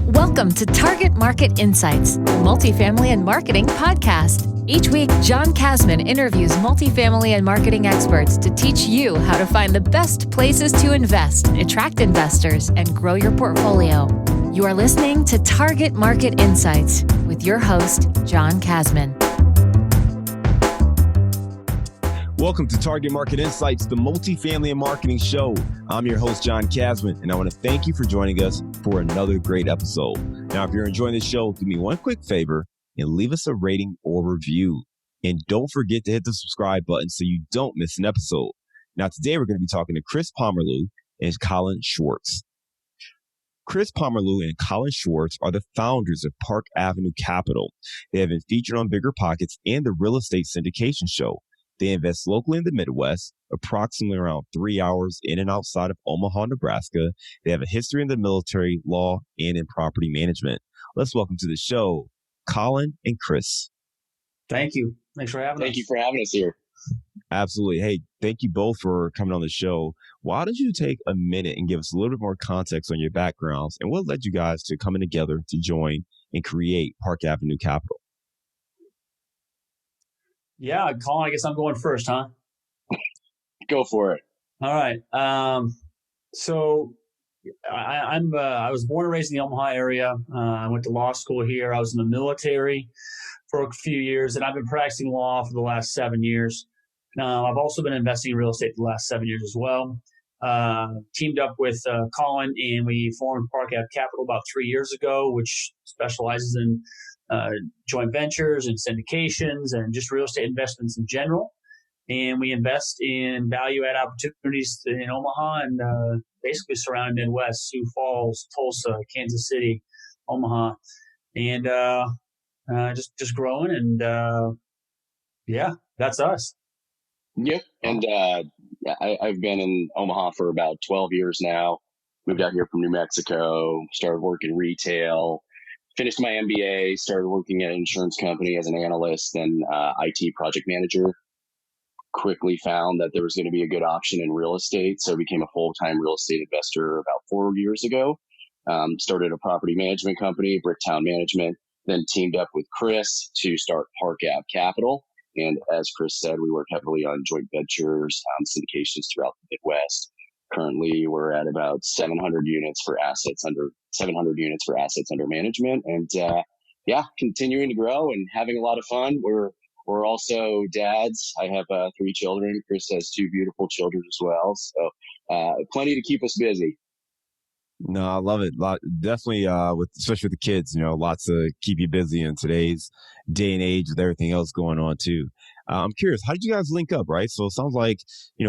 Welcome to Target Market Insights, the multifamily and marketing podcast. Each week, John Kasman interviews multifamily and marketing experts to teach you how to find the best places to invest, attract investors, and grow your portfolio. You are listening to Target Market Insights with your host, John Kasman. Welcome to Target Market Insights, the multifamily and marketing show. I'm your host, John Kasman, and I want to thank you for joining us for another great episode. Now, if you're enjoying this show, do me one quick favor and leave us a rating or review. And don't forget to hit the subscribe button so you don't miss an episode. Now, today we're going to be talking to Chris Pomerleau and Collin Schwartz. Chris Pomerleau and Collin Schwartz are the founders of Park Ave Capital. They have been featured on Bigger Pockets and the Real Estate Syndication Show. They invest locally in the Midwest, approximately around 3 hours in and outside of Omaha, Nebraska. They have a history in the military, law, and in property management. Let's welcome to the show, Collin and Chris. Thank you. Thanks for having us. Thank you for having us here. Absolutely. Hey, thank you both for coming on the show. Why don't you take a minute and give us a little bit more context on your backgrounds and what led you guys to coming together to join and create Park Ave Capital? Yeah, Collin, I guess I'm going first, huh? Go for it. All right. So I was born and raised in the Omaha area. I went to law school here. I was in the military for a few years, and I've been practicing law for the last 7 years. I've also been investing in real estate for the last 7 years as well. Teamed up with Collin, and we formed Park Ave Capital about 3 years ago, which specializes in joint ventures and syndications and just real estate investments in general. And we invest in value-add opportunities in Omaha and basically surrounding Midwest, Sioux Falls, Tulsa, Kansas City, Omaha, and just growing. And yeah, that's us. Yep. And I've been in Omaha for about 12 years now. Moved out here from New Mexico, started working retail, finished my MBA, started working at an insurance company as an analyst and IT project manager. Quickly found that there was going to be a good option in real estate, so became a full-time real estate investor about 4 years ago. Started a property management company, Bricktown Management, then teamed up with Chris to start Park Ave Capital. And as Chris said, we work heavily on joint ventures, syndications throughout the Midwest. Currently, we're at about 700 units for assets under management, and continuing to grow and having a lot of fun. We're also dads. I have 3 children. Chris has 2 beautiful children as well, so plenty to keep us busy. No, I love it. Definitely, especially with the kids, lots to keep you busy in today's day and age with everything else going on too. I'm curious, how did you guys link up, right? So it sounds like,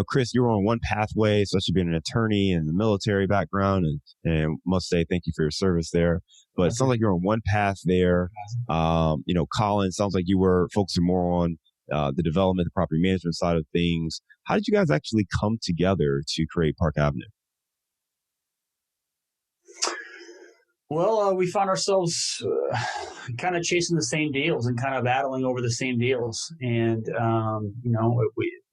Chris, you were on one pathway, especially being an attorney and the military background, and must say thank you for your service there. But it sounds like you're on one path there. Collin, sounds like you were focusing more on the development, the property management side of things. How did you guys actually come together to create Park Avenue? Well, we found ourselves kind of chasing the same deals and kind of battling over the same deals. And,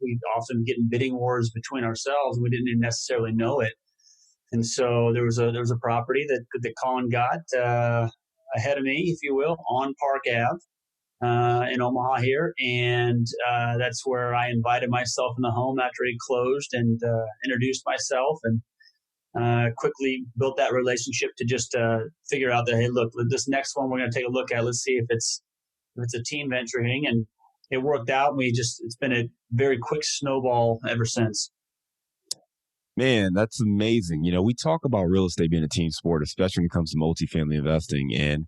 we often get in bidding wars between ourselves, and we didn't necessarily know it. And so there was a property that Collin got ahead of me, if you will, on Park Ave in Omaha here. And that's where I invited myself in the home after he closed and introduced myself and quickly built that relationship to just figure out that, hey, look, this next one we're going to take a look at. Let's see if it's a team venturing, and it worked out. And it's been a very quick snowball ever since. Man, that's amazing. We talk about real estate being a team sport, especially when it comes to multifamily investing. And,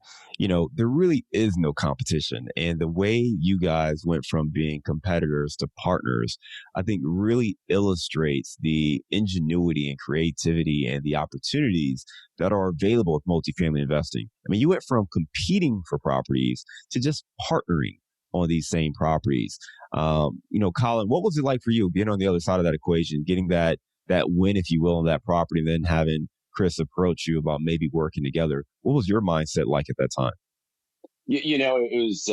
there really is no competition. And the way you guys went from being competitors to partners, I think really illustrates the ingenuity and creativity and the opportunities that are available with multifamily investing. I mean, you went from competing for properties to just partnering on these same properties. Collin, what was it like for you being on the other side of that equation, getting that win, if you will, on that property, and then having Chris approach you about maybe working together? What was your mindset like at that time? It was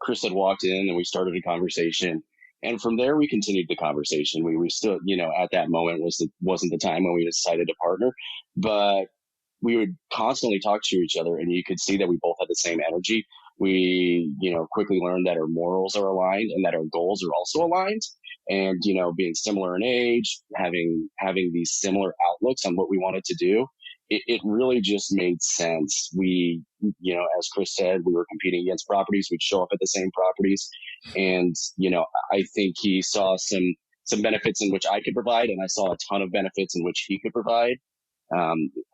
Chris had walked in and we started a conversation, and from there we continued the conversation. We still, at that moment wasn't the time when we decided to partner, but we would constantly talk to each other, and you could see that we both had the same energy. We, quickly learned that our morals are aligned and that our goals are also aligned. And, being similar in age, having these similar outlooks on what we wanted to do, it really just made sense. We, as Chris said, we were competing against properties. We'd show up at the same properties. And, I think he saw some benefits in which I could provide, and I saw a ton of benefits in which he could provide.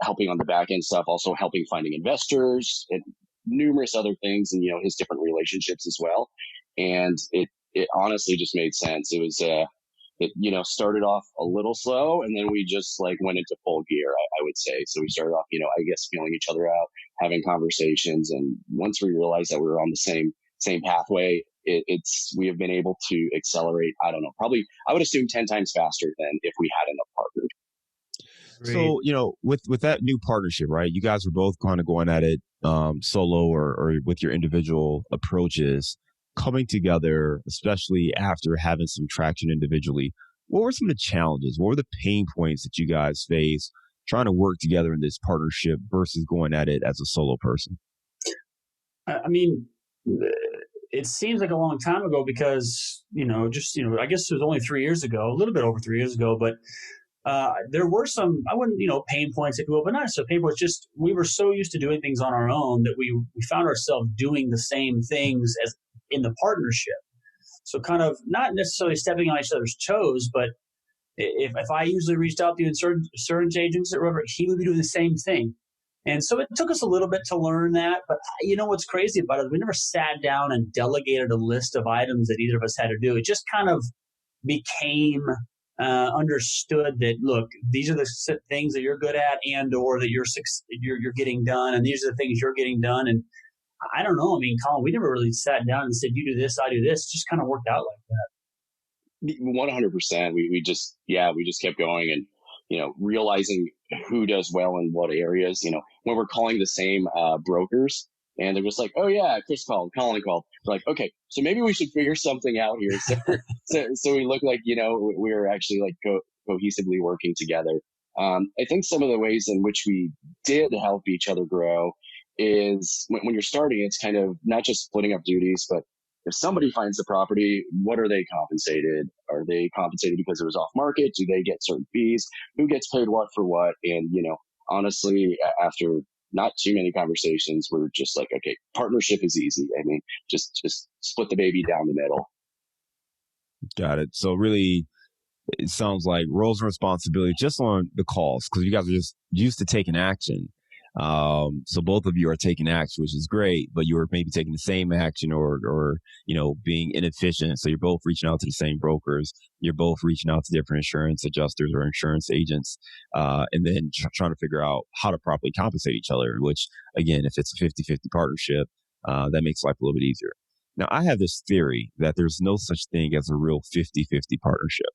Helping on the back end stuff, also helping finding investors and numerous other things, and, his different relationships as well. And it honestly just made sense. It was, it started off a little slow, and then we just went into full gear, I would say. So we started off, I guess, feeling each other out, having conversations. And once we realized that we were on the same pathway, we have been able to accelerate, I don't know, probably, I would assume 10 times faster than if we hadn't partnered. So, with that new partnership, right, you guys were both kind of going at it solo or with your individual approaches, coming together, especially after having some traction individually. What were some of the challenges? What were the pain points that you guys faced trying to work together in this partnership versus going at it as a solo person? I mean, it seems like a long time ago because, I guess it was only 3 years ago, a little bit over 3 years ago, but there were some, I wouldn't, pain points, if you will, but not so pain points. Just we were so used to doing things on our own that we found ourselves doing the same things as in the partnership. So kind of not necessarily stepping on each other's toes, but if I usually reached out to insurance agents or whatever, he would be doing the same thing. And so it took us a little bit to learn that. But what's crazy about it? We never sat down and delegated a list of items that either of us had to do. It just kind of became understood that, look, these are the things that you're good at and or that you're getting done, and these are the things you're getting done. And I don't know. I mean, Collin, we never really sat down and said, you do this, I do this. It just kind of worked out like that. 100%. We just kept going and, realizing who does well in what areas, when we're calling the same brokers, and they're just like, oh yeah, Chris called, Collin called. We're like, okay, so maybe we should figure something out here. So we look like, we were actually cohesively working together. I think some of the ways in which we did help each other grow is when you're starting, it's kind of not just splitting up duties, but if somebody finds the property, what are they compensated? Are they compensated because it was off market? Do they get certain fees? Who gets paid what for what? And, honestly, after not too many conversations, we're just like, okay, partnership is easy. I mean, just split the baby down the middle. Got it. So really, it sounds like roles and responsibility just on the calls, because you guys are just used to taking action. So both of you are taking action, which is great, but you were maybe taking the same action or being inefficient. So you're both reaching out to the same brokers. You're both reaching out to different insurance adjusters or insurance agents, and then trying to figure out how to properly compensate each other, which again, if it's a 50-50 partnership, that makes life a little bit easier. Now, I have this theory that there's no such thing as a real 50-50 partnership.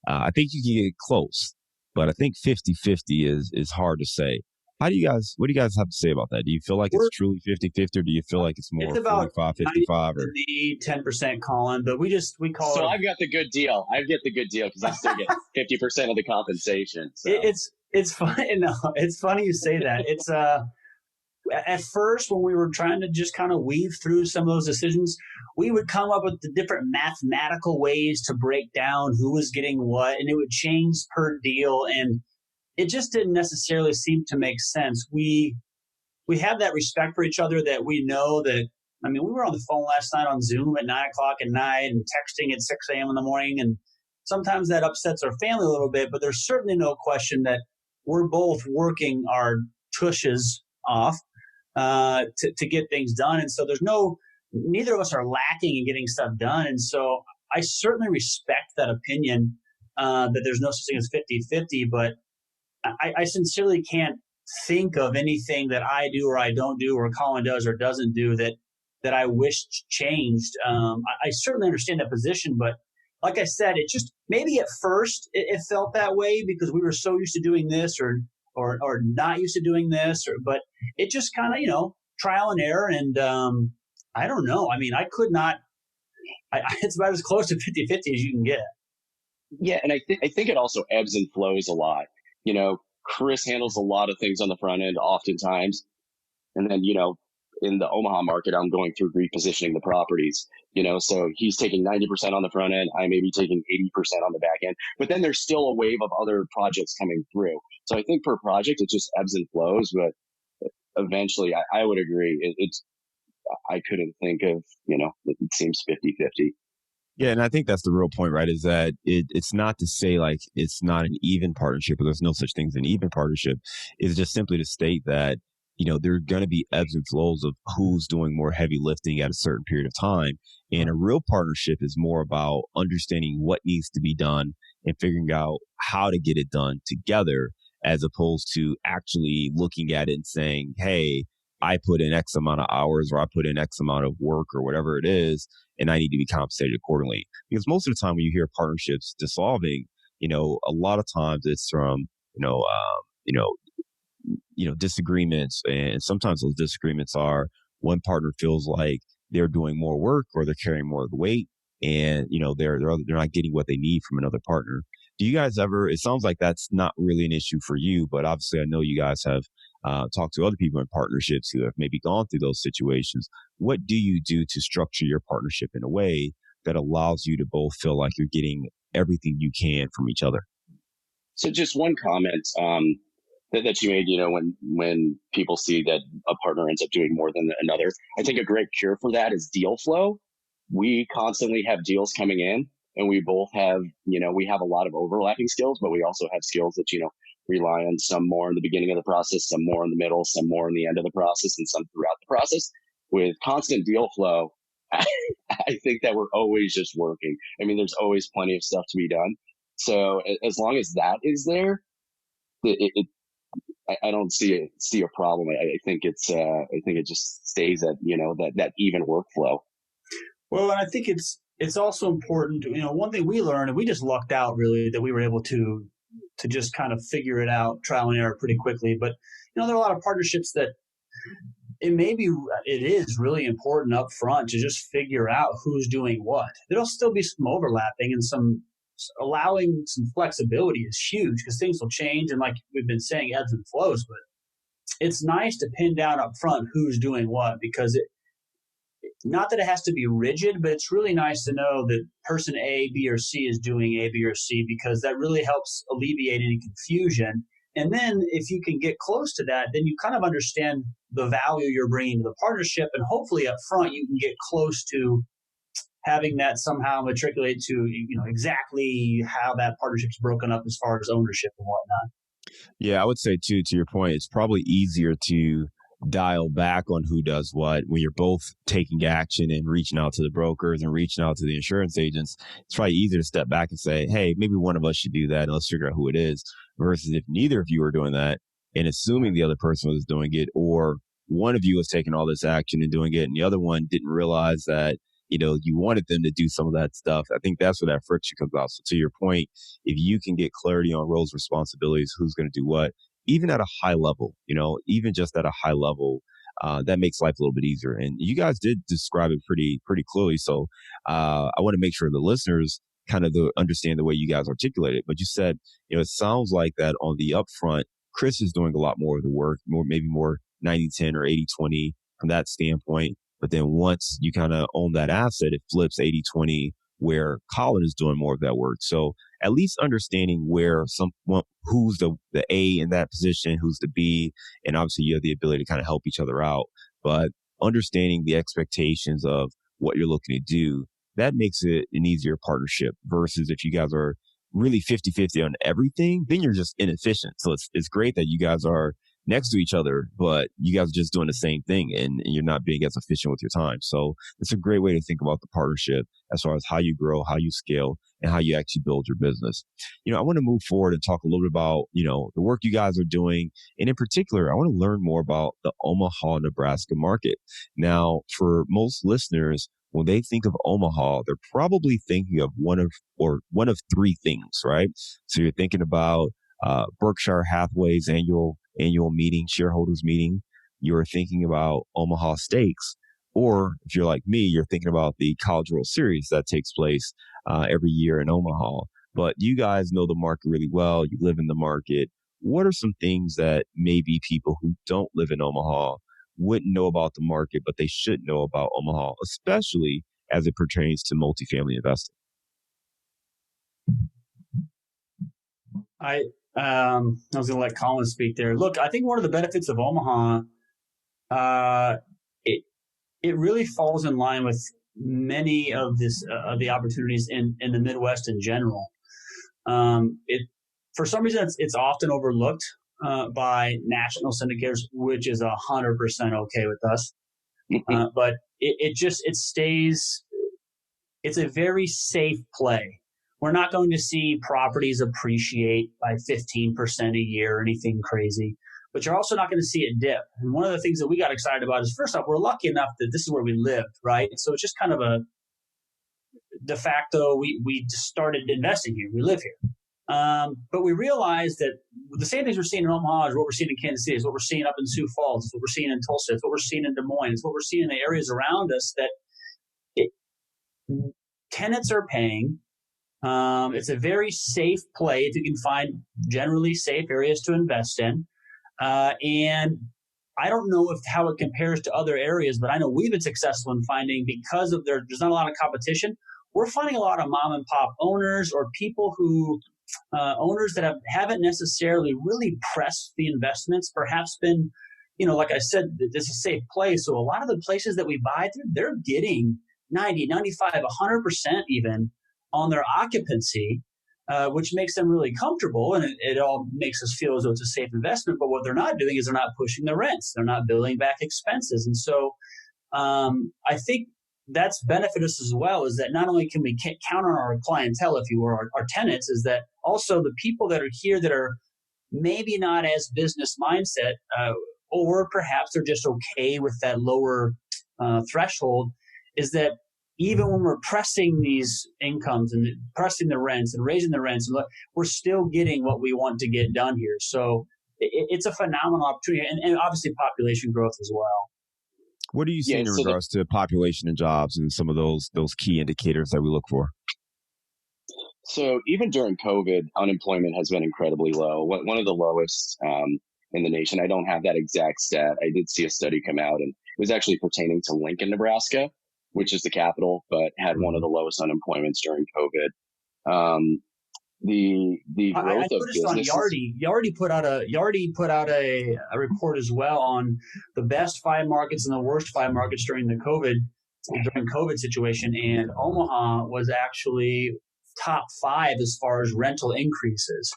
I think you can get close, but I think 50-50 is hard to say. What do you guys have to say about that? Do you feel like it's truly 50-50, or do you feel like it's more 45-55 or 10%, Collin? But we call it. So I've got the good deal. I get the good deal because I still get 50% of the compensation. So. It's funny. No, it's funny you say that. It's at first when we were trying to just kind of weave through some of those decisions, we would come up with the different mathematical ways to break down who was getting what, and it would change per deal, and it just didn't necessarily seem to make sense. We have that respect for each other that we know that, I mean, we were on the phone last night on Zoom at 9 o'clock at night and texting at 6 a.m. in the morning. And sometimes that upsets our family a little bit, but there's certainly no question that we're both working our tushes off to get things done. And so neither of us are lacking in getting stuff done. And so I certainly respect that opinion that there's no such thing as 50-50, but I sincerely can't think of anything that I do or I don't do or Collin does or doesn't do that I wish changed. I certainly understand that position, but like I said, it just maybe at first it felt that way because we were so used to doing this or not used to doing this, but it just kind of, trial and error. And I don't know. I mean, I could not. It's about as close to 50-50 as you can get. Yeah, and I think it also ebbs and flows a lot. Chris handles a lot of things on the front end oftentimes. And then, in the Omaha market, I'm going through repositioning the properties, so he's taking 90% on the front end. I may be taking 80% on the back end, but then there's still a wave of other projects coming through. So I think per project, it just ebbs and flows, but eventually I would agree. I couldn't think of, it seems 50-50. Yeah, and I think that's the real point, right? Is that it's not to say like it's not an even partnership, or there's no such thing as an even partnership. It's just simply to state that, there are going to be ebbs and flows of who's doing more heavy lifting at a certain period of time. And a real partnership is more about understanding what needs to be done and figuring out how to get it done together, as opposed to actually looking at it and saying, hey, I put in X amount of hours, or I put in X amount of work, or whatever it is, and I need to be compensated accordingly. Because most of the time when you hear partnerships dissolving, a lot of times it's from, disagreements. And sometimes those disagreements are one partner feels like they're doing more work, or they're carrying more of the weight, and, they're not getting what they need from another partner. Do you guys ever, it sounds like that's not really an issue for you, but obviously I know you guys have talked to other people in partnerships who have maybe gone through those situations. What do you do to structure your partnership in a way that allows you to both feel like you're getting everything you can from each other? So just one comment that you made, when people see that a partner ends up doing more than another, I think a great cure for that is deal flow. We constantly have deals coming in, and we both have, we have a lot of overlapping skills, but we also have skills that, rely on some more in the beginning of the process, some more in the middle, some more in the end of the process, and some throughout the process. With constant deal flow, I think that we're always just working. I mean, there's always plenty of stuff to be done. So as long as that is there, I don't see a problem. I think it just stays at, that even workflow. Well, and I think it's also important to, one thing we learned, and we just lucked out really that we were able to just kind of figure it out, trial and error pretty quickly. But, there are a lot of partnerships that it is really important up front to just figure out who's doing what. There'll still be some overlapping, and allowing some flexibility is huge, because things will change. And like we've been saying, ebbs and flows, but it's nice to pin down up front who's doing what, because not that it has to be rigid, but it's really nice to know that person A, B, or C is doing A, B, or C, because that really helps alleviate any confusion. And then if you can get close to that, then you kind of understand the value you're bringing to the partnership. And hopefully up front, you can get close to having that somehow matriculate to, exactly how that partnership's broken up as far as ownership and whatnot. Yeah, I would say too, to your point, it's probably easier to dial back on who does what when you're both taking action and reaching out to the brokers and reaching out to the insurance agents. It's probably easier to step back and say, hey, maybe one of us should do that, and let's figure out who it is, versus if neither of you are doing that and assuming the other person was doing it, or one of you was taking all this action and doing it and the other one didn't realize that you wanted them to do some of that stuff. I think that's where that friction comes out. So to your point, if you can get clarity on roles, responsibilities, who's going to do what, even at a high level, even just at a high level, that makes life a little bit easier. And you guys did describe it pretty clearly. So I want to make sure the listeners kind of understand the way you guys articulate it. But you said, it sounds like that on the upfront, Chris is doing a lot more of the work, maybe more 90-10 or 80-20 from that standpoint. But then once you kind of own that asset, it flips 80-20, where Collin is doing more of that work. So at least understanding where who's the A in that position, who's the B, and obviously you have the ability to kind of help each other out. But understanding the expectations of what you're looking to do, that makes it an easier partnership, versus if you guys are really 50-50 on everything, then you're just inefficient. So it's great that you guys are next to each other, but you guys are just doing the same thing, and you're not being as efficient with your time. So it's a great way to think about the partnership as far as how you grow, how you scale, and how you actually build your business. I want to move forward and talk a little bit about, the work you guys are doing. And in particular, I want to learn more about the Omaha, Nebraska market. Now, for most listeners, when they think of Omaha, they're probably thinking of one of three things, right? So you're thinking about Berkshire Hathaway's annual meeting, shareholders meeting. You're thinking about Omaha Steaks, or if you're like me, you're thinking about the College World Series that takes place every year in Omaha. But you guys know the market really well. You live in the market. what are some things that maybe people who don't live in Omaha wouldn't know about the market, but they should know about Omaha, especially as it pertains to multifamily investing? I was going to let Collin speak there. Look, I think one of the benefits of Omaha, it really falls in line with many of the opportunities in the Midwest in general. For some reason, it's often overlooked by national syndicators, which is 100% okay with us. But it stays. It's a very safe play. We're not going to see properties appreciate by 15% a year or anything crazy, but you're also not going to see it dip. And one of the things that we got excited about is, first off, we're lucky enough that this is where we lived, right? So it's just kind of a de facto, we just started investing here. We live here. But we realized that the same things we're seeing in Omaha is what we're seeing in Kansas City, is what we're seeing up in Sioux Falls, it's what we're seeing in Tulsa, it's what we're seeing in Des Moines, it's what we're seeing in the areas around us that tenants are paying. It's a very safe play if you can find generally safe areas to invest in. And I don't know how it compares to other areas, but I know we've been successful in finding, because of there's not a lot of competition, we're finding a lot of mom and pop owners or people who owners that haven't necessarily really pressed the investments, perhaps been, like I said, this is a safe place. So a lot of the places that we buy, they're getting 90, 95, 100% even on their occupancy, which makes them really comfortable. And it all makes us feel as though it's a safe investment. But what they're not doing is they're not pushing the rents. They're not building back expenses. And so I think that's benefited us as well, is that not only can we count on our clientele, if you will, our tenants, is that also the people that are here that are maybe not as business mindset, or perhaps they're just okay with that lower threshold, is that even when we're pressing these incomes and pressing the rents and raising the rents, we're still getting what we want to get done here. So it's a phenomenal opportunity, and obviously population growth as well. What are you seeing in regards to population and jobs and some of those key indicators that we look for? So even during COVID, unemployment has been incredibly low, one of the lowest in the nation. I don't have that exact stat. I did see a study come out, and it was actually pertaining to Lincoln, Nebraska, which is the capital, but had one of the lowest unemployments during COVID. The growth of businesses. Yardi put out a report as well on the best 5 markets and the worst 5 markets during COVID situation, and Omaha was actually top 5 as far as rental increases,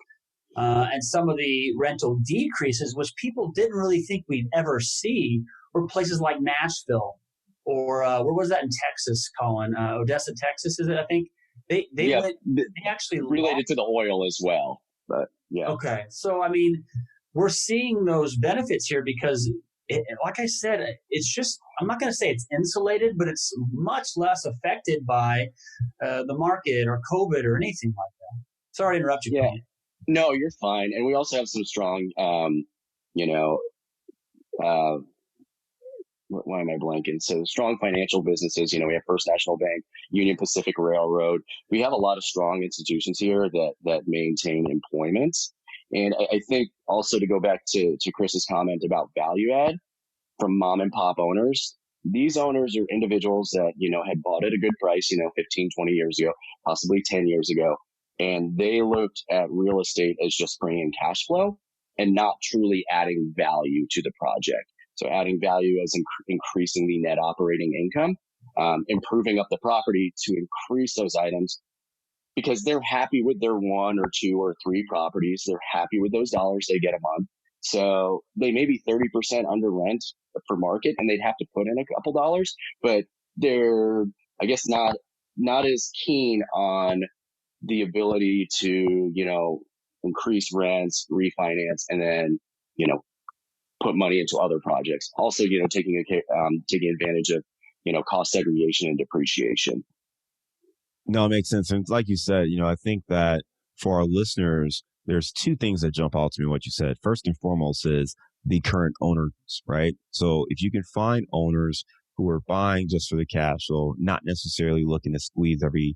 and some of the rental decreases, which people didn't really think we'd ever see, were places like Nashville or where was that in Texas, Collin? Odessa, Texas, is it? I think. They actually related to the oil as well, but yeah. Okay, so I mean, we're seeing those benefits here because, like I said, it's just, I'm not going to say it's insulated, but it's much less affected by the market or COVID or anything like that. Sorry to interrupt you. Yeah, no, you're fine. And we also have some strong, why am I blanking? So strong financial businesses, we have First National Bank, Union Pacific Railroad. We have a lot of strong institutions here that maintain employment. And I think also, to go back to Chris's comment about value add from mom and pop owners, these owners are individuals that, had bought at a good price, 15, 20 years ago, possibly 10 years ago. And they looked at real estate as just bringing cash flow and not truly adding value to the project. So adding value as increasing the net operating income, improving up the property to increase those items, because they're happy with their 1 or 2 or 3 properties. They're happy with those dollars they get a month. So they may be 30% under rent for market, and they'd have to put in a couple dollars, but they're, I guess, not as keen on the ability to, increase rents, refinance, and then, put money into other projects. Also, taking advantage of, cost segregation and depreciation. No, it makes sense. And like you said, I think that for our listeners, there's 2 things that jump out to me, what you said. First and foremost is the current owners, right? So if you can find owners who are buying just for the cash flow, not necessarily looking to squeeze every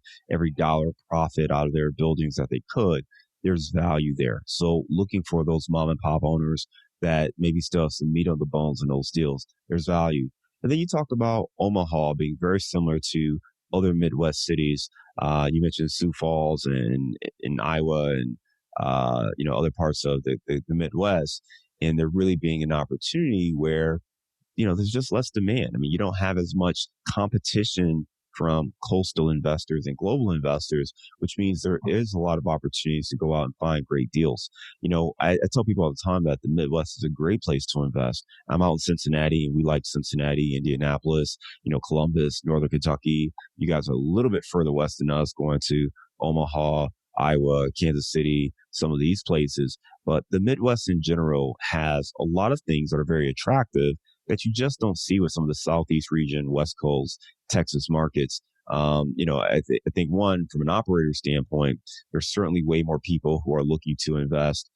dollar profit out of their buildings that they could, there's value there. So looking for those mom and pop owners that maybe still have some meat on the bones in those deals, there's value. And then you talked about Omaha being very similar to other Midwest cities. You mentioned Sioux Falls and in Iowa and other parts of the Midwest, and there really being an opportunity where there's just less demand. I mean, you don't have as much competition from coastal investors and global investors, which means there is a lot of opportunities to go out and find great deals. I tell people all the time that the Midwest is a great place to invest. I'm out in Cincinnati, and we like Cincinnati, Indianapolis, Columbus, Northern Kentucky. You guys are a little bit further west than us, going to Omaha, Iowa, Kansas City, some of these places. But the Midwest in general has a lot of things that are very attractive that you just don't see with some of the Southeast region, West Coast, Texas markets. I think one, from an operator standpoint, there's certainly way more people who are looking to invest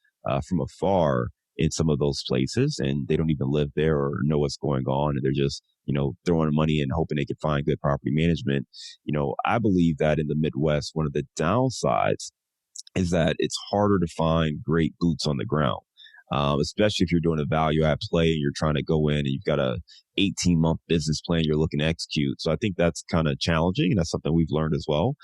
from afar in some of those places, and they don't even live there or know what's going on. And they're just, throwing money and hoping they can find good property management. I believe that in the Midwest, one of the downsides is that it's harder to find great boots on the ground. Especially if you're doing a value add play and you're trying to go in and you've got a 18-month business plan you're looking to execute. So I think that's kind of challenging, and that's something we've learned as well.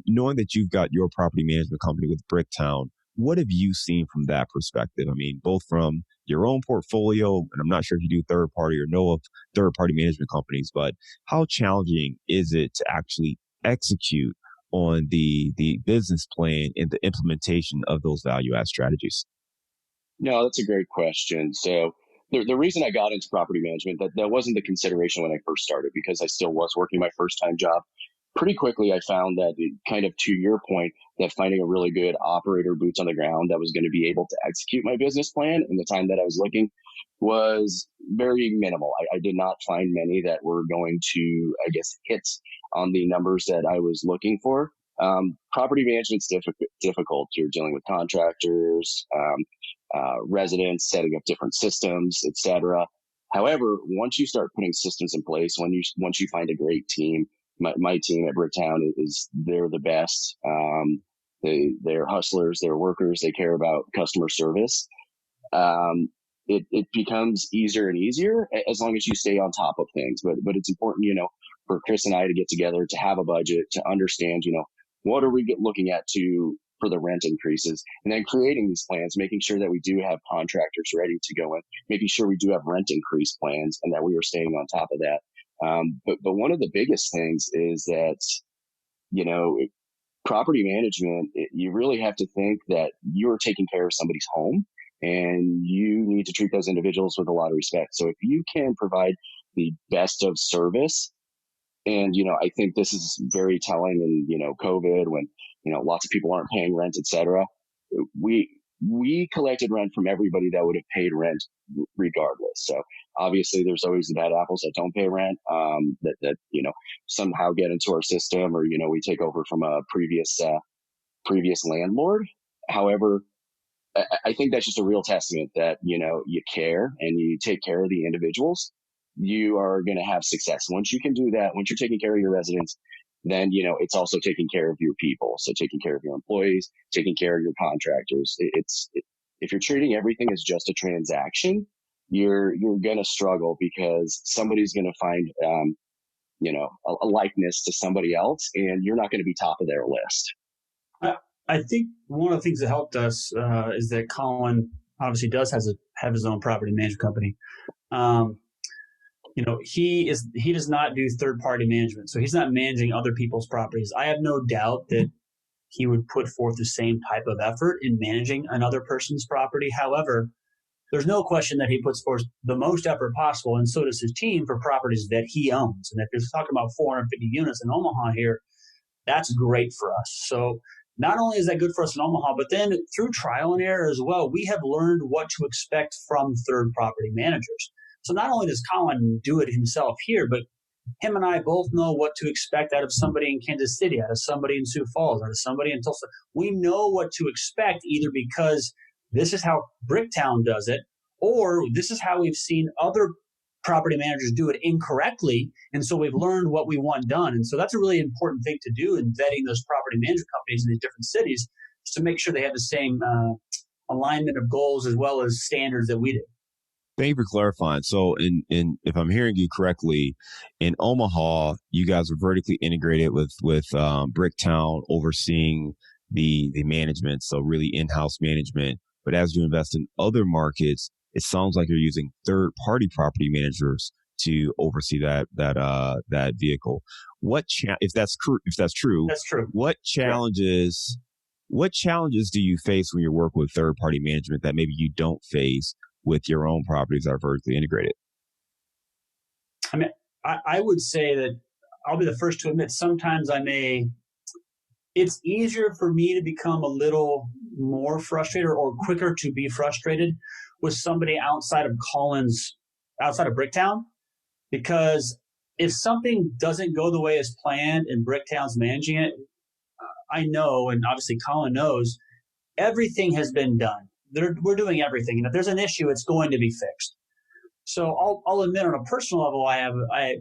Knowing that you've got your property management company with Bricktown, what have you seen from that perspective? I mean, both from your own portfolio, and I'm not sure if you do third party or know of third party management companies, but how challenging is it to actually execute on the business plan and the implementation of those value add strategies? No, that's a great question. So the reason I got into property management, that wasn't the consideration when I first started, because I still was working my first time job. Pretty quickly, I found that, kind of to your point, that finding a really good operator, boots on the ground, that was going to be able to execute my business plan in the time that I was looking was very minimal. I did not find many that were going to, hit on the numbers that I was looking for. Property management's difficult. You're dealing with contractors, residents, setting up different systems, etc. However, once you start putting systems in place, once you find a great team, my team at Bricktown they're the best. They're hustlers, they're workers, they care about customer service. It becomes easier and easier as long as you stay on top of things. But it's important, for Chris and I to get together, to have a budget, to understand, what are we looking at for the rent increases, and then creating these plans, making sure that we do have contractors ready to go in, making sure we do have rent increase plans, and that we are staying on top of that. But one of the biggest things is that, property management, you really have to think that you're taking care of somebody's home, and you need to treat those individuals with a lot of respect. So if you can provide the best of service, and, I think this is very telling in, COVID, when, lots of people aren't paying rent, et cetera. We collected rent from everybody that would have paid rent regardless. So obviously there's always the bad apples that don't pay rent, that somehow get into our system, or, we take over from a previous landlord. However, I think that's just a real testament that, you care and you take care of the individuals. You are going to have success. Once you can do that, once you're taking care of your residents, then, it's also taking care of your people. So taking care of your employees, taking care of your contractors. If you're treating everything as just a transaction, you're going to struggle, because somebody's going to find, a likeness to somebody else, and you're not going to be top of their list. I think one of the things that helped us is that Collin obviously does have his own property management company. He does not do third party management, so he's not managing other people's properties. I have no doubt that he would put forth the same type of effort in managing another person's property. However, there's no question that he puts forth the most effort possible, and so does his team, for properties that he owns. And if you're talking about 450 units in Omaha here, that's great for us. So not only is that good for us in Omaha, but then through trial and error as well, we have learned what to expect from third property managers. So not only does Collin do it himself here, but him and I both know what to expect out of somebody in Kansas City, out of somebody in Sioux Falls, out of somebody in Tulsa. We know what to expect, either because this is how Bricktown does it, or this is how we've seen other property managers do it incorrectly. And so we've learned what we want done. And so that's a really important thing to do in vetting those property management companies in these different cities, to make sure they have the same alignment of goals as well as standards that we do. Thank you for clarifying. So in if I'm hearing you correctly, in Omaha, you guys are vertically integrated with Bricktown overseeing the management. So really in-house management. But as you invest in other markets, it sounds like you're using third-party property managers to oversee that vehicle. If that's true, That's true. What challenges do you face when you're working with third-party management that maybe you don't face with your own properties that are vertically integrated? I mean, I would say that I'll be the first to admit sometimes it's easier for me to become a little more frustrated or quicker to be frustrated with somebody outside of Bricktown, because if something doesn't go the way as planned and Bricktown's managing it, I know, and obviously Collin knows, everything has been done. We're doing everything. And if there's an issue, it's going to be fixed. So I'll admit on a personal level,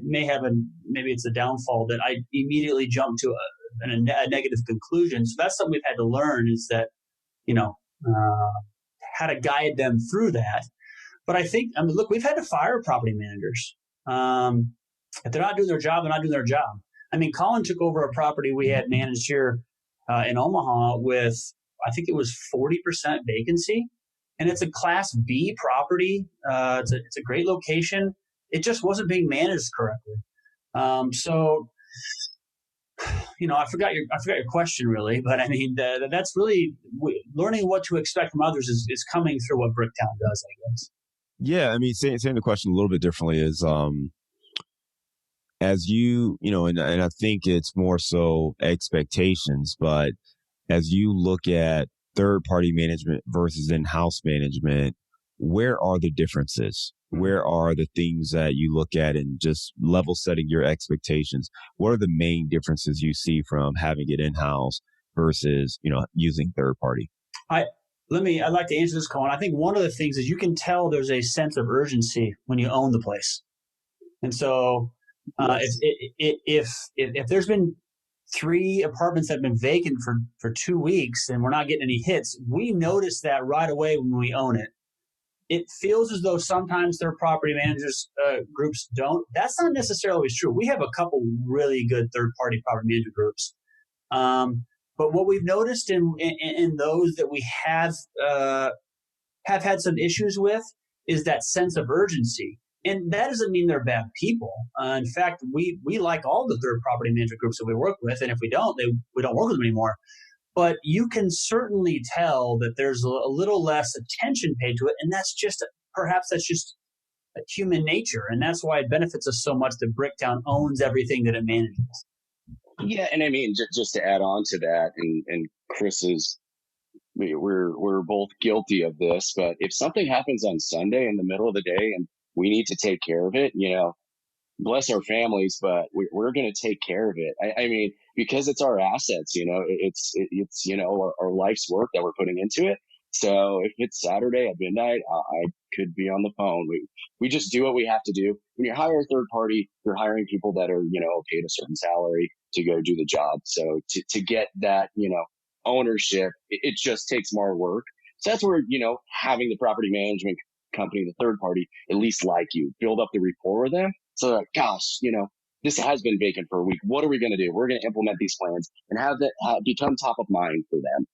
maybe it's a downfall that I immediately jump to a negative conclusion. So that's something we've had to learn, is that, how to guide them through that. But look, we've had to fire property managers. If they're not doing their job, they're not doing their job. I mean, Collin took over a property we had managed here in Omaha with, I think it was 40% vacancy, and it's a Class B property. It's a great location. It just wasn't being managed correctly. I forgot your question really, but I mean that's really learning what to expect from others is coming through what Bricktown does, I guess. Yeah, I mean, saying the question a little bit differently is, as and I think it's more so expectations, but as you look at third-party management versus in-house management, where are the differences? Where are the things that you look at and just level setting your expectations? What are the main differences you see from having it in-house versus, using third-party? I'd like to answer this, Collin. I think one of the things is you can tell there's a sense of urgency when you own the place. And so if there's been 3 apartments that have been vacant for 2 weeks and we're not getting any hits, we notice that right away when we own it. It feels as though sometimes their property managers groups don't. That's not necessarily always true. We have a couple really good third-party property management groups. But what we've noticed in those that we have had some issues with is that sense of urgency. And that doesn't mean they're bad people. In fact, we like all the third property management groups that we work with. And if we don't, we don't work with them anymore. But you can certainly tell that there's a little less attention paid to it. And perhaps that's just human nature. And that's why it benefits us so much that Bricktown owns everything that it manages. Yeah. And I mean, just to add on to that, and Chris's, we're both guilty of this, but if something happens on Sunday in the middle of the day and we need to take care of it, bless our families, but we're going to take care of it. I mean, because it's our assets, it's our life's work that we're putting into it. So if it's Saturday at midnight, I could be on the phone. We just do what we have to do. When you hire a third party, you're hiring people that are, paid a certain salary to go do the job. So to get that, ownership, it just takes more work. So that's where, having the property management company, the third party, at least like you, build up the rapport with them. So like, gosh, this has been vacant for a week. What are we going to do? We're going to implement these plans and have that become top of mind for them.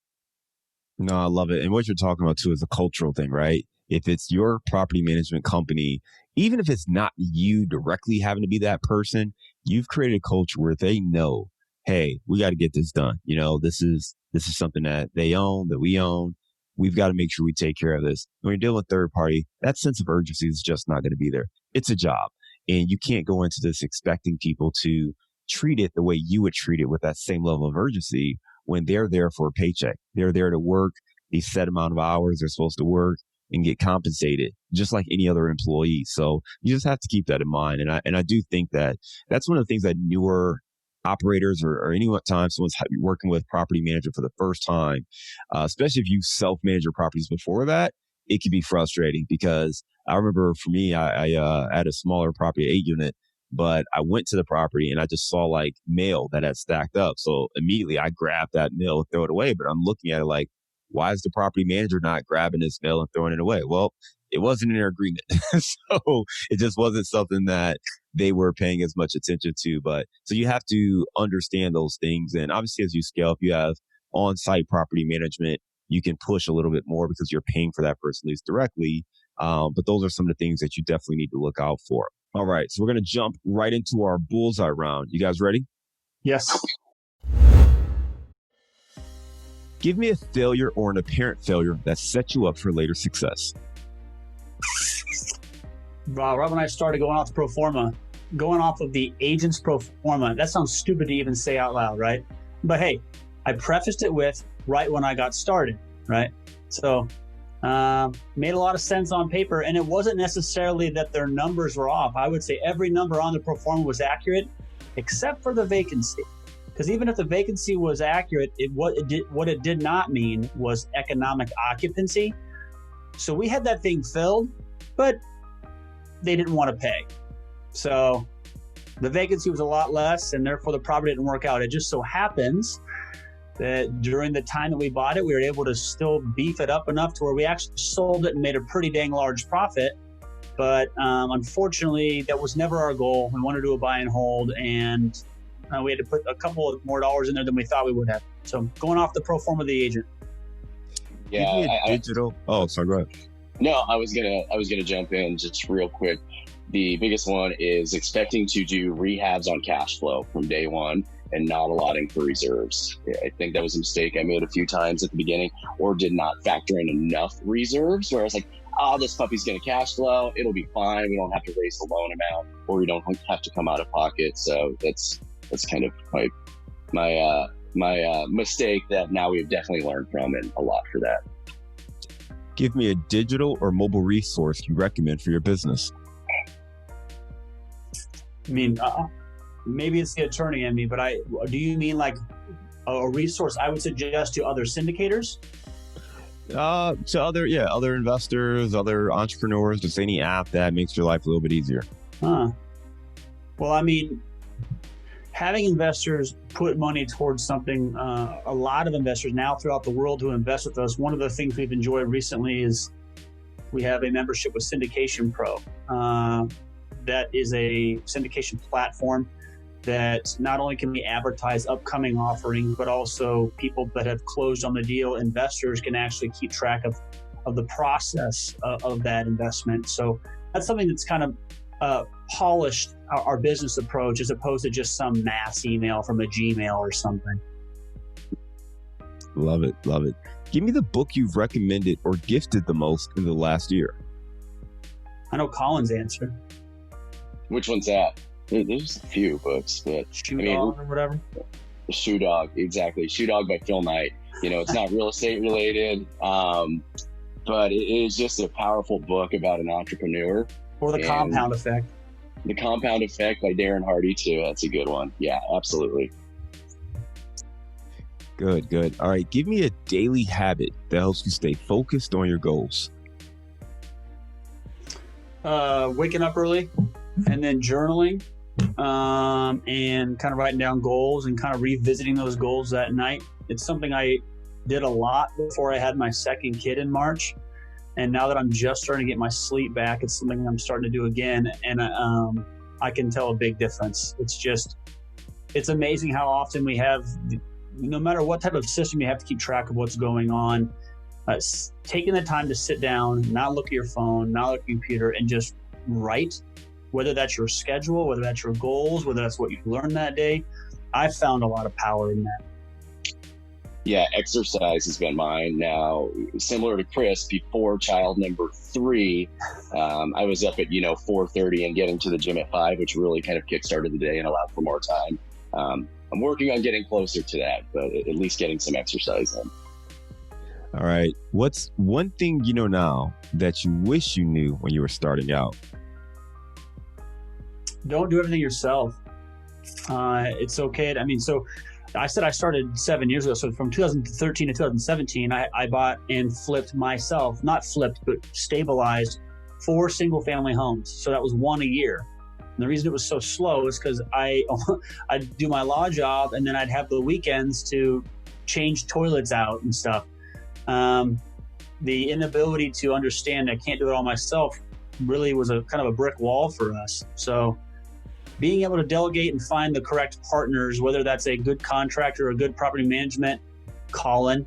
No, I love it. And what you're talking about too is a cultural thing, right? If it's your property management company, even if it's not you directly having to be that person, you've created a culture where they know, hey, we got to get this done. This is something that they own, that we own. We've got to make sure we take care of this. When you're dealing with third party, that sense of urgency is just not going to be there. It's a job. And you can't go into this expecting people to treat it the way you would treat it with that same level of urgency when they're there for a paycheck. They're there to work the set amount of hours they're supposed to work and get compensated just like any other employee. So you just have to keep that in mind. And I do think that that's one of the things that newer operators or any time someone's working with property management for the first time, especially if you self-manage your properties before that, it can be frustrating because I remember for me, I had a smaller property, 8 unit, but I went to the property and I just saw like mail that had stacked up. So immediately I grabbed that mail and throw it away. But I'm looking at it like, why is the property manager not grabbing this mail and throwing it away? Well, it wasn't in their agreement. So it just wasn't something that they were paying as much attention to. But so you have to understand those things. And obviously, as you scale up, you have on-site property management. You can push a little bit more because you're paying for that person lease directly. But those are some of the things that you definitely need to look out for. All right. So we're going to jump right into our bullseye round. You guys ready? Yes. Give me a failure or an apparent failure that set you up for later success. Right when I started going off the pro forma, going off of the agent's pro forma, that sounds stupid to even say out loud, right? But hey, I prefaced it with right when I got started, right? So made a lot of sense on paper, and it wasn't necessarily that their numbers were off. I would say every number on the pro forma was accurate, except for the vacancy. Because even if the vacancy was accurate, what it did not mean was economic occupancy. So we had that thing filled, but they didn't want to pay. So the vacancy was a lot less, and therefore the property didn't work out. It just so happens that during the time that we bought it, we were able to still beef it up enough to where we actually sold it and made a pretty dang large profit. But unfortunately, that was never our goal. We wanted to do a buy and hold, and we had to put a couple of more dollars in there than we thought we would have. So going off the pro forma of the agent. Yeah, digital. Oh, sorry, go ahead. No, I was gonna jump in just real quick. The biggest one is expecting to do rehabs on cash flow from day one and not allotting for reserves. I think that was a mistake I made a few times at the beginning, or did not factor in enough reserves where I was like, oh, this puppy's gonna cash flow, it'll be fine, we don't have to raise the loan amount, or we don't have to come out of pocket. So that's kind of my mistake that now we've definitely learned from, and a lot for that. Give me a digital or mobile resource you recommend for your business. I mean, maybe it's the attorney in me, but do you mean like a resource I would suggest to other syndicators? To other investors, other entrepreneurs, just any app that makes your life a little bit easier. Well, I mean, having investors put money towards something, a lot of investors now throughout the world who invest with us, one of the things we've enjoyed recently is we have a membership with Syndication Pro. That is a syndication platform that not only can we advertise upcoming offerings, but also people that have closed on the deal, investors can actually keep track of the process of that investment. So that's something that's kind of polished our business approach as opposed to just some mass email from a Gmail or something. Love it. Love it. Give me the book you've recommended or gifted the most in the last year. I know Colin's answer. Which one's that? There's a few books, but Shoe Dog or whatever. Shoe Dog, exactly. Shoe Dog by Phil Knight. It's not real estate related, but it is just a powerful book about an entrepreneur. Or The Compound Effect. The Compound Effect by Darren Hardy too. That's a good one. Yeah, absolutely. Good. All right. Give me a daily habit that helps you stay focused on your goals. Waking up early and then journaling, and kind of writing down goals and kind of revisiting those goals that night. It's something I did a lot before I had my second kid in March. And now that I'm just starting to get my sleep back, it's something I'm starting to do again. And I can tell a big difference. It's amazing how often we have, no matter what type of system you have to keep track of what's going on, taking the time to sit down, not look at your phone, not look at your computer, and just write, whether that's your schedule, whether that's your goals, whether that's what you learned that day. I've found a lot of power in that. Yeah, exercise has been mine. Now, similar to Chris, before child number 3, I was up at 4:30 and getting to the gym at 5, which really kind of kickstarted the day and allowed for more time. I'm working on getting closer to that, but at least getting some exercise in. All right. What's one thing you know now that you wish you knew when you were starting out? Don't do everything yourself. It's okay. So I said I started 7 years ago. So from 2013 to 2017, I bought and flipped myself, not flipped, but stabilized 4 single family homes. So that was 1 a year. And the reason it was so slow is because I'd do my law job and then I'd have the weekends to change toilets out and stuff. The inability to understand I can't do it all myself really was a kind of a brick wall for us. So being able to delegate and find the correct partners, whether that's a good contractor or a good property management, Collin,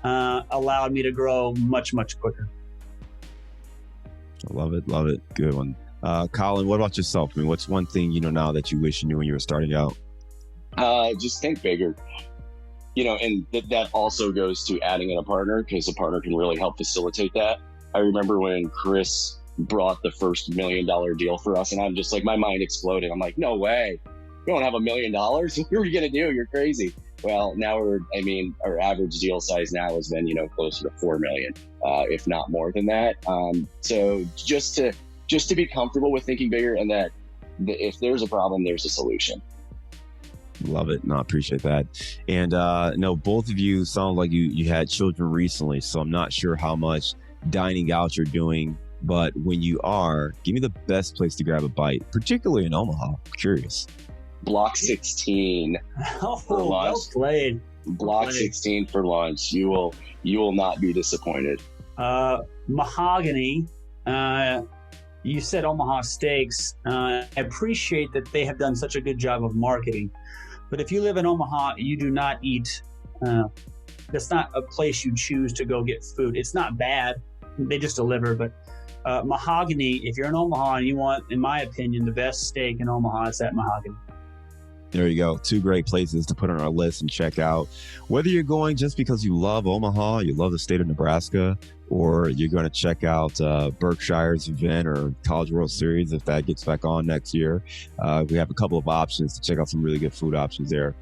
allowed me to grow much, much quicker. I love it. Love it. Good one. Collin, what about yourself? I mean, what's one thing, now that you wish you knew when you were starting out? Just think bigger. And that also goes to adding in a partner, because a partner can really help facilitate that. I remember when Chris brought the first $1 million deal for us, and I'm just like, my mind exploded. I'm like, no way. You don't have $1 million? What are you going to do? You're crazy. Well, now our average deal size now has been, closer to 4 million, if not more than that. So just to be comfortable with thinking bigger, and that if there's a problem, there's a solution. Love it. No, I appreciate that. And no, both of you sound like you had children recently, so I'm not sure how much dining out you're doing, but when you are, give me the best place to grab a bite, particularly in Omaha. I'm curious. Block 16 Oh, for lunch. well played. Block 16 for lunch. You will not be disappointed. Mahogany. You said Omaha Steaks. I appreciate that they have done such a good job of marketing. But if you live in Omaha, you do not eat. That's not a place you choose to go get food. It's not bad. They just deliver. But Mahogany, if you're in Omaha and you want, in my opinion, the best steak in Omaha, it's at Mahogany. There you go. 2 great places to put on our list and check out. Whether you're going just because you love Omaha, you love the state of Nebraska, or you're going to check out Berkshire's event or College World Series if that gets back on next year. We have a couple of options to check out some really good food options there.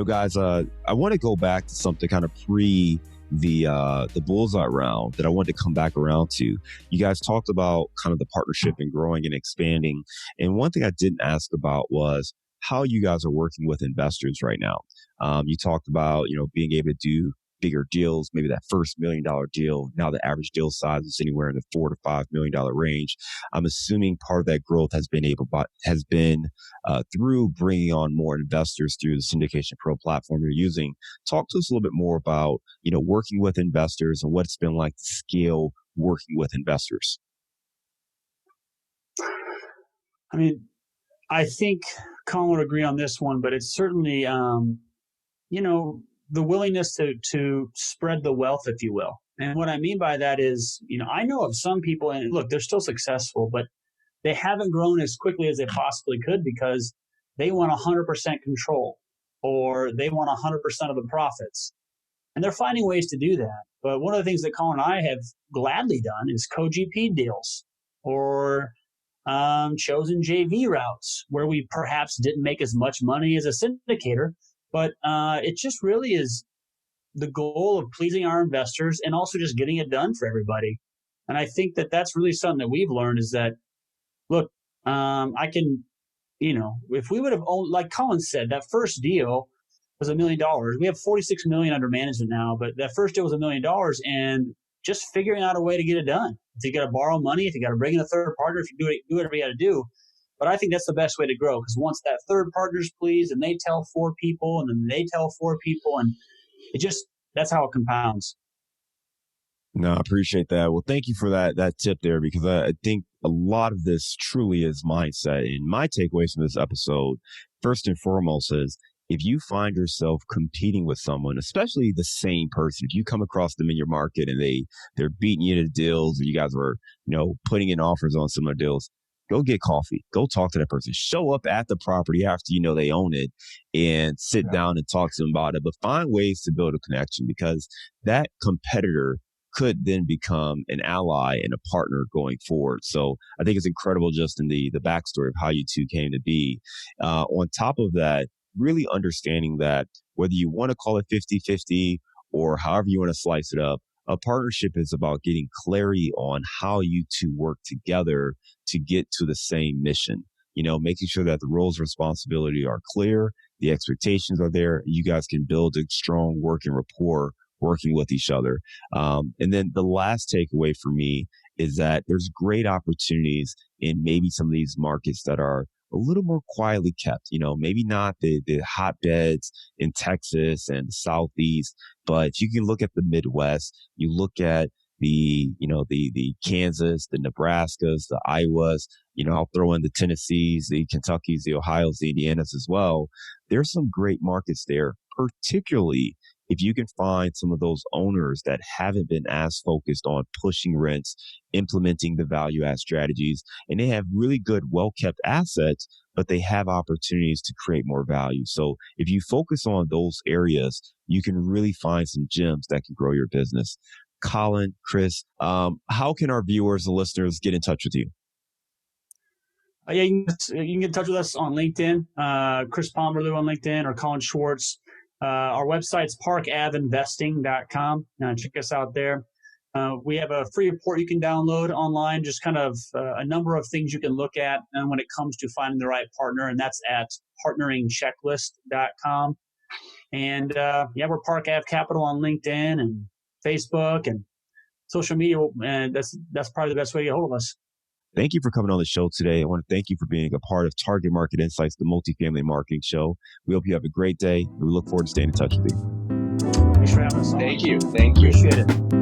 Guys, I want to go back to something kind of pre the bullseye round that I wanted to come back around to. You guys talked about kind of the partnership and growing and expanding. And one thing I didn't ask about was how you guys are working with investors right now. You talked about, being able to do bigger deals, maybe that first $1 million deal. Now the average deal size is anywhere in the $4 to $5 million range. I'm assuming part of that growth has been through bringing on more investors through the Syndication Pro platform you're using. Talk to us a little bit more about, working with investors and what it's been like to scale working with investors. I think Collin would agree on this one, but it's certainly, the willingness to spread the wealth, if you will. And what I mean by that is, I know of some people, and look, they're still successful, but they haven't grown as quickly as they possibly could because they want 100% control, or they want 100% of the profits. And they're finding ways to do that. But one of the things that Collin and I have gladly done is co-GP deals, or chosen JV routes where we perhaps didn't make as much money as a syndicator, but it just really is the goal of pleasing our investors and also just getting it done for everybody. And I think that that's really something that we've learned is that, look, I can, if we would have owned, like Collin said, that first deal was $1 million. We have 46 million under management now, but that first deal was $1 million, and just figuring out a way to get it done. If you got to borrow money, if you got to bring in a third partner, if you do whatever you got to do. But I think that's the best way to grow, because once that third partner's pleased and they tell 4 people and then they tell 4 people, and that's how it compounds. No, I appreciate that. Well, thank you for that tip there, because I think a lot of this truly is mindset. And my takeaways from this episode, first and foremost, is if you find yourself competing with someone, especially the same person, if you come across them in your market and they're beating you to deals, or you guys are, putting in offers on similar deals, go get coffee. Go talk to that person. Show up at the property after they own it and sit down and talk to them about it. But find ways to build a connection, because that competitor could then become an ally and a partner going forward. So I think it's incredible just in the backstory of how you two came to be. On top of that, really understanding that whether you want to call it 50-50 or however you want to slice it up, a partnership is about getting clarity on how you two work together to get to the same mission. Making sure that the roles of responsibility are clear, the expectations are there, you guys can build a strong working rapport working with each other. And then the last takeaway for me is that there's great opportunities in maybe some of these markets that are a little more quietly kept, maybe not the hotbeds in Texas and the Southeast, but you can look at the Midwest, you look at the Kansas, the Nebraskas, the Iowas, I'll throw in the Tennessees, the Kentuckys, the Ohios, the Indianas as well. There's some great markets there, particularly if you can find some of those owners that haven't been as focused on pushing rents, implementing the value add strategies, and they have really good, well-kept assets, but they have opportunities to create more value. So if you focus on those areas, you can really find some gems that can grow your business. Collin, Chris, how can our viewers and listeners get in touch with you? You can get in touch with us on LinkedIn, Chris Pomerleau on LinkedIn, or Collin Schwartz. Our website's parkavinvesting.com. Check us out there. We have a free report you can download online, just kind of a number of things you can look at when it comes to finding the right partner, and that's at partneringchecklist.com. And we're Park Ave Capital on LinkedIn and Facebook and social media, and that's probably the best way to get a hold of us. Thank you for coming on the show today. I want to thank you for being a part of Target Market Insights, the multifamily marketing show. We hope you have a great day, and we look forward to staying in touch with you. Thanks for having us on. Thank you. Appreciate it.